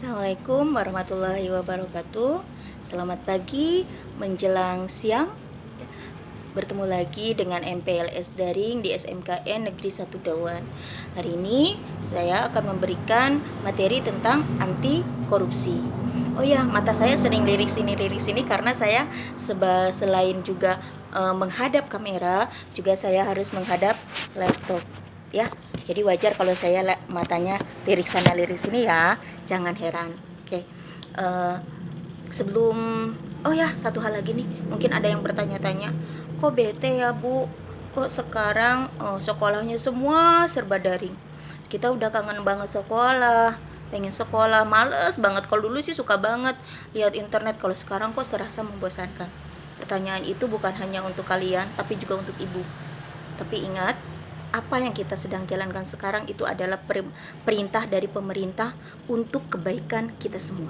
Assalamualaikum warahmatullahi wabarakatuh. Selamat pagi menjelang siang. Bertemu lagi dengan MPLS Daring di SMKN Negeri 1 Dawan. Hari ini saya akan memberikan materi tentang anti korupsi. Oh ya, mata saya sering lirik sini karena saya selain juga menghadap kamera, juga saya harus menghadap laptop ya. Jadi wajar kalau saya matanya lirik sana lirik sini ya, jangan heran. Oke. Sebelum oh ya, satu hal lagi nih, mungkin ada yang bertanya-tanya, kok bete ya Bu, kok sekarang sekolahnya semua serba daring. Kita udah kangen banget sekolah, pengen sekolah, males banget. Kalau dulu sih suka banget lihat internet, kalau sekarang kok terasa membosankan. Pertanyaan itu bukan hanya untuk kalian, tapi juga untuk ibu. Tapi ingat, apa yang kita sedang jalankan sekarang itu adalah perintah dari pemerintah untuk kebaikan kita semua.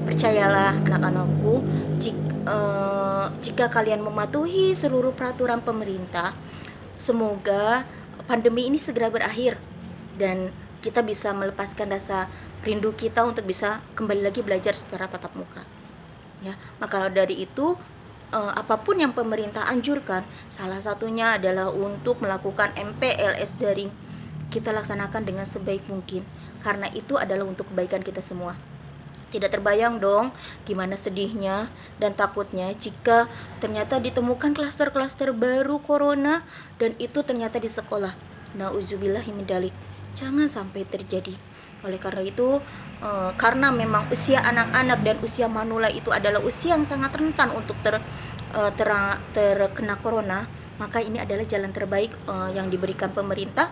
Percayalah anak-anakku, jika kalian mematuhi seluruh peraturan pemerintah, semoga pandemi ini segera berakhir dan kita bisa melepaskan rasa rindu kita untuk bisa kembali lagi belajar secara tatap muka. Ya, maka dari itu apapun yang pemerintah anjurkan, salah satunya adalah untuk melakukan MPLS daring. Kita laksanakan dengan sebaik mungkin, karena itu adalah untuk kebaikan kita semua. Tidak terbayang dong gimana sedihnya dan takutnya jika ternyata ditemukan klaster-klaster baru corona dan itu ternyata di sekolah. Nauzubillahi min dzalik. Jangan sampai terjadi. Oleh karena itu, karena memang usia anak-anak dan usia manula itu adalah usia yang sangat rentan untuk terkena corona, maka ini adalah jalan terbaik yang diberikan pemerintah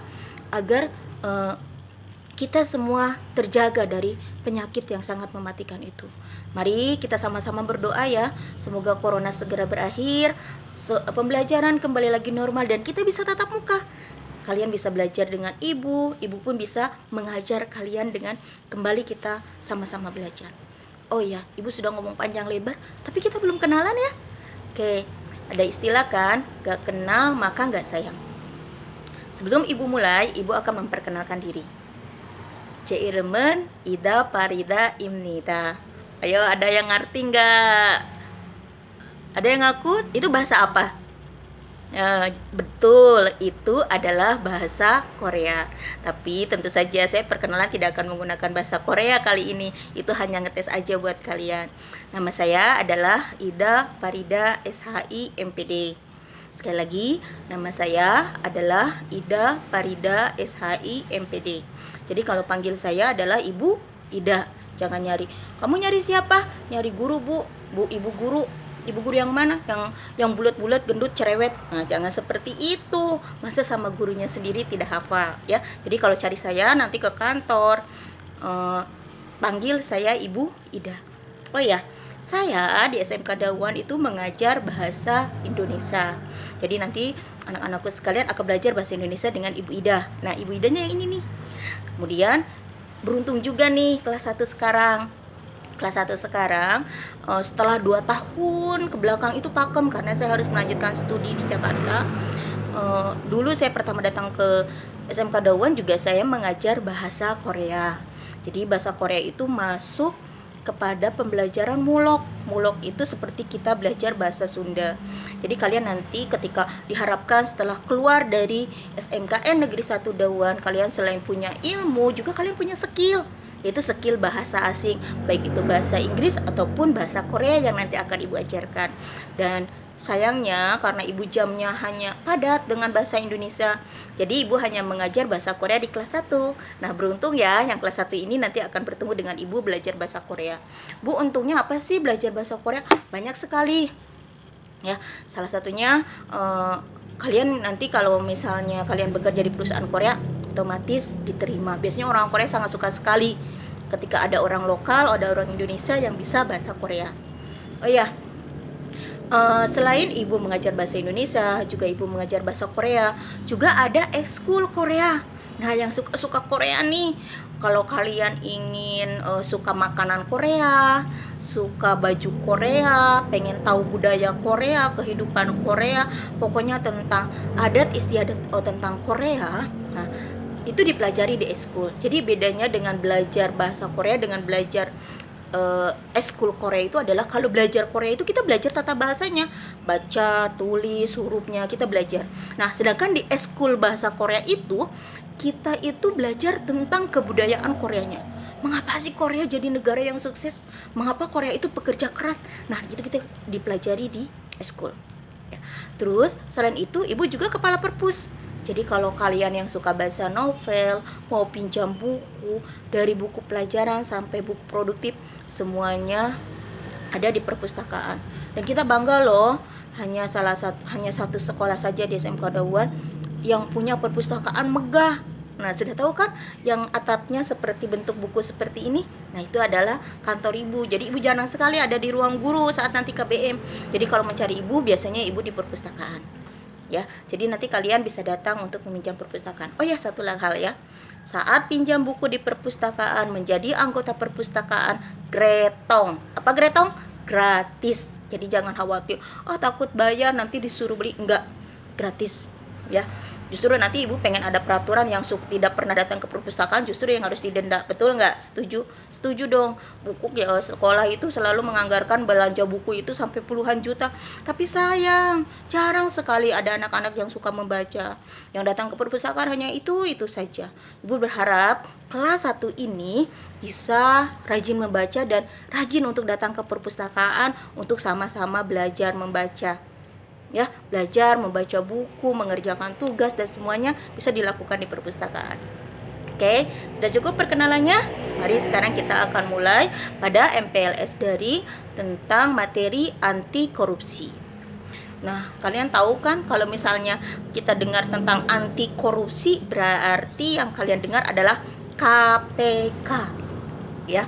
agar kita semua terjaga dari penyakit yang sangat mematikan itu. Mari kita sama-sama berdoa ya, semoga corona segera berakhir, pembelajaran kembali lagi normal dan kita bisa tatap muka. Kalian bisa belajar dengan ibu pun bisa mengajar kalian dengan kembali kita sama-sama belajar. Oh ya, ibu sudah ngomong panjang lebar, tapi kita belum kenalan ya. Oke, ada istilah kan, gak kenal maka gak sayang. Sebelum ibu mulai, ibu akan memperkenalkan diri. Ceiremen, Ida, Parida, Imnita. Ayo, ada yang ngerti gak? Ada yang ngaku? Itu bahasa apa? Betul, itu adalah bahasa Korea. Tapi tentu saja saya perkenalan tidak akan menggunakan bahasa Korea kali ini. Itu hanya ngetes aja buat kalian. Nama saya adalah Ida Parida SHI MPD. Sekali lagi, nama saya adalah Ida Parida SHI MPD. Jadi kalau panggil saya adalah Ibu Ida. Jangan nyari, kamu nyari siapa? Nyari guru Bu, Ibu guru. Ibu guru yang mana? Yang bulat-bulat, gendut, cerewet. Nah, jangan seperti itu. Masa sama gurunya sendiri tidak hafal ya. Jadi kalau cari saya nanti ke kantor, panggil saya Ibu Ida. Oh ya, saya di SMK Dawan itu mengajar bahasa Indonesia. Jadi nanti anak-anakku sekalian akan belajar bahasa Indonesia dengan Ibu Ida. Nah, Ibu Idanya yang ini nih. Kemudian beruntung juga nih kelas 1 sekarang. Kelas 1 sekarang setelah 2 tahun ke belakang itu pakem karena saya harus melanjutkan studi di Jakarta. Dulu saya pertama datang ke SMK Dawan juga saya mengajar bahasa Korea. Jadi bahasa Korea itu masuk kepada pembelajaran mulok. Mulok itu seperti kita belajar bahasa Sunda. Jadi kalian nanti ketika diharapkan setelah keluar dari SMKN Negeri 1 Dawan, kalian selain punya ilmu juga kalian punya skill, yaitu skill bahasa asing, baik itu bahasa Inggris ataupun bahasa Korea yang nanti akan ibu ajarkan. Dan sayangnya karena ibu jamnya hanya padat dengan bahasa Indonesia, jadi ibu hanya mengajar bahasa Korea di kelas 1. Nah, beruntung ya yang kelas 1 ini nanti akan bertemu dengan ibu belajar bahasa Korea. Bu, untungnya apa sih belajar bahasa Korea? Banyak sekali ya. Salah satunya kalian nanti kalau misalnya kalian bekerja di perusahaan Korea, otomatis diterima. Biasanya orang Korea sangat suka sekali ketika ada orang lokal, ada orang Indonesia yang bisa bahasa Korea. Oh ya, selain ibu mengajar bahasa Indonesia, juga ibu mengajar bahasa Korea, juga ada ekskul Korea. Nah, yang suka Korea nih, kalau kalian ingin suka makanan Korea, suka baju Korea, pengen tahu budaya Korea, kehidupan Korea, pokoknya tentang adat istiadat tentang Korea. Nah, itu dipelajari di eskul. Jadi bedanya dengan belajar bahasa Korea dengan belajar eskul Korea itu adalah, kalau belajar Korea itu kita belajar tata bahasanya, baca, tulis, hurufnya kita belajar. Nah, sedangkan di eskul bahasa Korea itu kita itu belajar tentang kebudayaan Koreanya. Mengapa sih Korea jadi negara yang sukses? Mengapa Korea itu pekerja keras? Nah, gitu kita dipelajari di eskul. Ya. Terus selain itu, ibu juga kepala perpus. Jadi kalau kalian yang suka baca novel, mau pinjam buku, dari buku pelajaran sampai buku produktif, semuanya ada di perpustakaan. Dan kita bangga loh, hanya satu sekolah saja di SMK Dauan yang punya perpustakaan megah. Nah, sudah tahu kan yang atapnya seperti bentuk buku seperti ini? Nah, itu adalah kantor ibu. Jadi ibu jarang sekali ada di ruang guru saat nanti KBM. Jadi kalau mencari ibu, biasanya ibu di perpustakaan. Ya, jadi nanti kalian bisa datang untuk meminjam perpustakaan. Oh ya, satu hal ya, saat pinjam buku di perpustakaan, menjadi anggota perpustakaan, gretong. Apa gretong? Gratis. Jadi jangan khawatir, takut bayar nanti disuruh beli. Enggak, gratis ya. Justru nanti ibu pengen ada peraturan yang tidak pernah datang ke perpustakaan justru yang harus didenda. Betul nggak? Setuju? Setuju dong. Buku ya, sekolah itu selalu menganggarkan belanja buku itu sampai puluhan juta. Tapi sayang, jarang sekali ada anak-anak yang suka membaca. Yang datang ke perpustakaan hanya itu saja. Ibu berharap kelas 1 ini bisa rajin membaca dan rajin untuk datang ke perpustakaan untuk sama-sama belajar membaca. Ya, belajar membaca buku, mengerjakan tugas dan semuanya bisa dilakukan di perpustakaan. Oke, sudah cukup perkenalannya? Mari sekarang kita akan mulai pada MPLS dari tentang materi anti korupsi. Nah, kalian tahu kan kalau misalnya kita dengar tentang anti korupsi, berarti yang kalian dengar adalah KPK. Ya,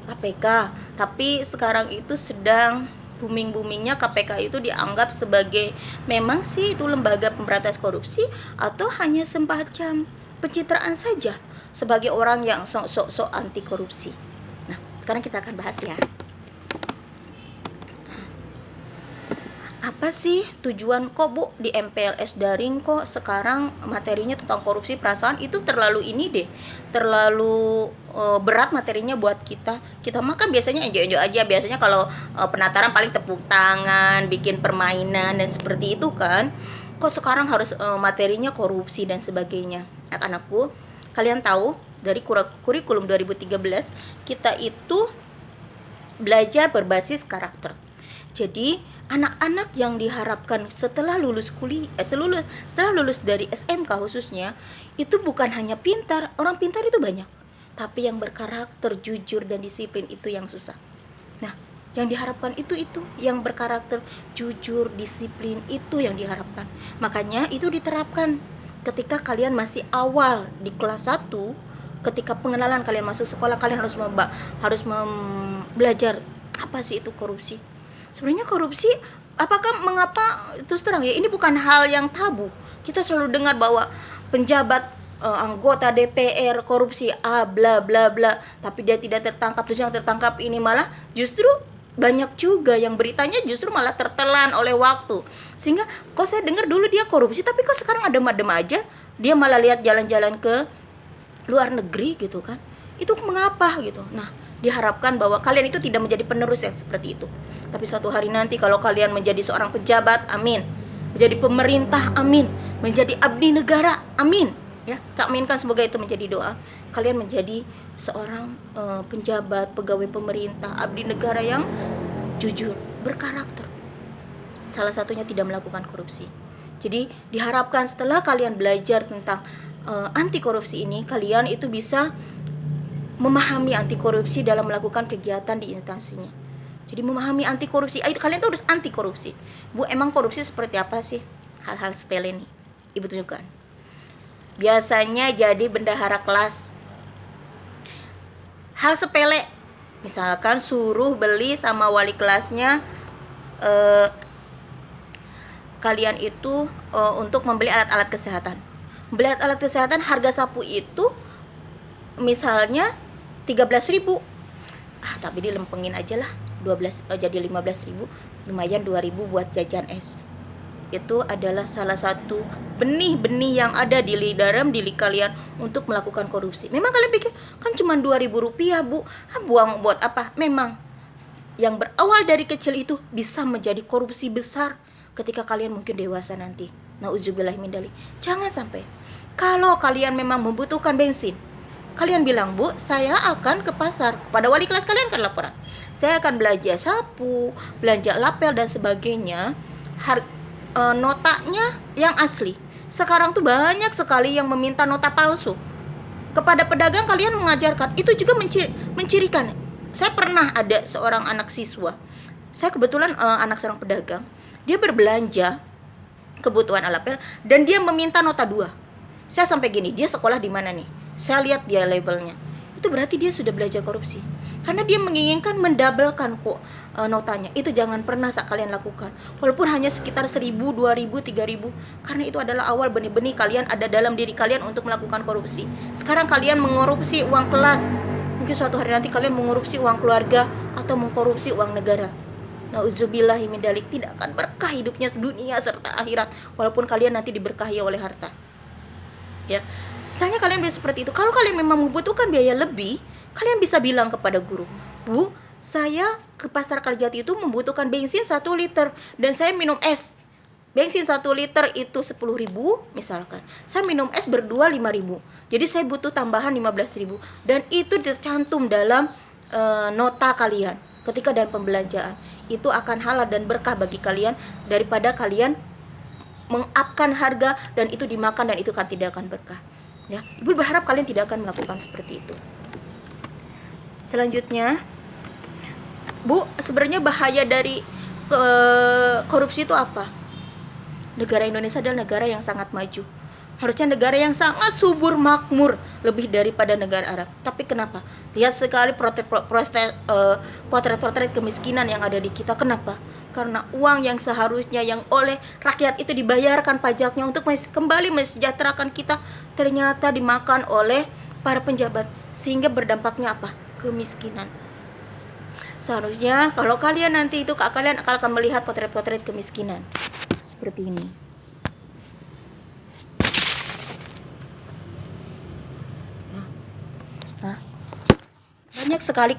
KPK. Tapi sekarang itu sedang booming-boomingnya KPK itu dianggap sebagai memang sih itu lembaga pemberantas korupsi atau hanya semacam pencitraan saja sebagai orang yang sok-sok anti korupsi. Nah, sekarang kita akan bahas ya. Apa sih tujuan kok Bu di MPLS daring kok sekarang materinya tentang korupsi? Perasaan itu terlalu ini deh, terlalu berat materinya buat kita. Kita makan biasanya enjoy aja. Biasanya kalau penataran paling tepuk tangan, bikin permainan dan seperti itu kan. Kok sekarang harus materinya korupsi dan sebagainya? Anak-anakku, kalian tahu dari kurikulum 2013 kita itu belajar berbasis karakter. Jadi anak-anak yang diharapkan setelah lulus setelah lulus dari SMK khususnya itu bukan hanya pintar, orang pintar itu banyak, tapi yang berkarakter, jujur dan disiplin itu yang susah. Nah, yang diharapkan itu yang berkarakter, jujur, disiplin itu yang diharapkan. Makanya itu diterapkan ketika kalian masih awal di kelas 1, ketika pengenalan kalian masuk sekolah, kalian harus belajar apa sih itu korupsi. Sebenarnya korupsi, mengapa terus terang ya, ini bukan hal yang tabu. Kita selalu dengar bahwa penjabat anggota DPR korupsi bla bla bla, tapi dia tidak tertangkap. Terus yang tertangkap ini malah justru banyak juga yang beritanya justru malah tertelan oleh waktu. Sehingga kok saya dengar dulu dia korupsi, tapi kok sekarang adem-adem aja, dia malah lihat jalan-jalan ke luar negeri gitu kan. Itu mengapa gitu. Nah, diharapkan bahwa kalian itu tidak menjadi penerus yang seperti itu. Tapi suatu hari nanti kalau kalian menjadi seorang pejabat, amin. Menjadi pemerintah, amin. Menjadi abdi negara, amin. Ya, Kak aminkan semoga itu menjadi doa. Kalian menjadi seorang penjabat, pegawai pemerintah, abdi negara yang jujur, berkarakter. Salah satunya tidak melakukan korupsi. Jadi diharapkan setelah kalian belajar tentang anti korupsi ini, kalian itu bisa memahami anti korupsi dalam melakukan kegiatan di instansinya. Jadi memahami anti korupsi, kalian tuh harus anti korupsi. Bu, emang korupsi seperti apa sih? Hal-hal sepele nih, Ibu tunjukkan. Biasanya jadi bendahara kelas. Hal sepele, misalkan suruh beli sama wali kelasnya kalian itu untuk membeli alat-alat kesehatan. Beli alat kesehatan, harga sapu itu misalnya 13.000. Tapi dilempengin aja lah, 12 jadi 15.000, lumayan 2.000 buat jajan es. itu adalah salah satu benih-benih yang ada di dalam diri kalian untuk melakukan korupsi. Memang kalian pikir kan cuma 2.000 rupiah, Bu, buang buat apa? Memang yang berawal dari kecil itu bisa menjadi korupsi besar ketika kalian mungkin dewasa nanti. Nauzubillah min dzalik. Jangan sampai. Kalau kalian memang membutuhkan bensin, kalian bilang, Bu, saya akan ke pasar. Kepada wali kelas kalian kan laporan. Saya akan belanja sapu, belanja lapel dan sebagainya. Notanya yang asli. Sekarang tuh banyak sekali yang meminta nota palsu. Kepada pedagang kalian mengajarkan, itu juga mencirikan. Saya pernah ada seorang anak siswa. Saya kebetulan anak seorang pedagang. Dia berbelanja kebutuhan lapel dan dia meminta nota 2. Saya sampai gini, dia sekolah di mana nih? Saya lihat dia levelnya. Itu berarti dia sudah belajar korupsi. Karena dia menginginkan mendabelkan kok notanya. Itu jangan pernah kalian lakukan. Walaupun hanya sekitar 1.000, 2.000, 3.000. Karena itu adalah awal benih-benih kalian ada dalam diri kalian untuk melakukan korupsi. Sekarang kalian mengkorupsi uang kelas. Mungkin suatu hari nanti kalian mengkorupsi uang keluarga atau mengkorupsi uang negara. Nauzubillahi min dzalik, tidak akan berkah hidupnya dunia serta akhirat walaupun kalian nanti diberkahi oleh harta. Ya. Misalnya kalian bisa seperti itu. Kalau kalian memang membutuhkan biaya lebih, kalian bisa bilang kepada guru, Bu, saya ke pasar Kerjati itu membutuhkan bensin 1 liter dan saya minum es. Bensin 1 liter itu 10.000 misalkan. Saya minum es berdua 5.000. Jadi saya butuh tambahan 15.000 dan itu tercantum dalam nota kalian ketika dalam pembelanjaan. Itu akan halal dan berkah bagi kalian daripada kalian mengupkan harga dan itu dimakan dan itu kan tidak akan berkah. Ya, Ibu berharap kalian tidak akan melakukan seperti itu. Selanjutnya, Bu, sebenarnya bahaya dari korupsi itu apa? Negara Indonesia adalah negara yang sangat maju. Harusnya negara yang sangat subur makmur lebih daripada negara Arab. Tapi kenapa? Lihat sekali potret kemiskinan yang ada di kita. Kenapa? Karena uang yang seharusnya yang oleh rakyat itu dibayarkan pajaknya untuk kembali mensejahterakan kita ternyata dimakan oleh para penjabat sehingga berdampaknya apa? Kemiskinan. Seharusnya kalau kalian nanti itu kalian akan melihat potret kemiskinan seperti ini. Banyak sekali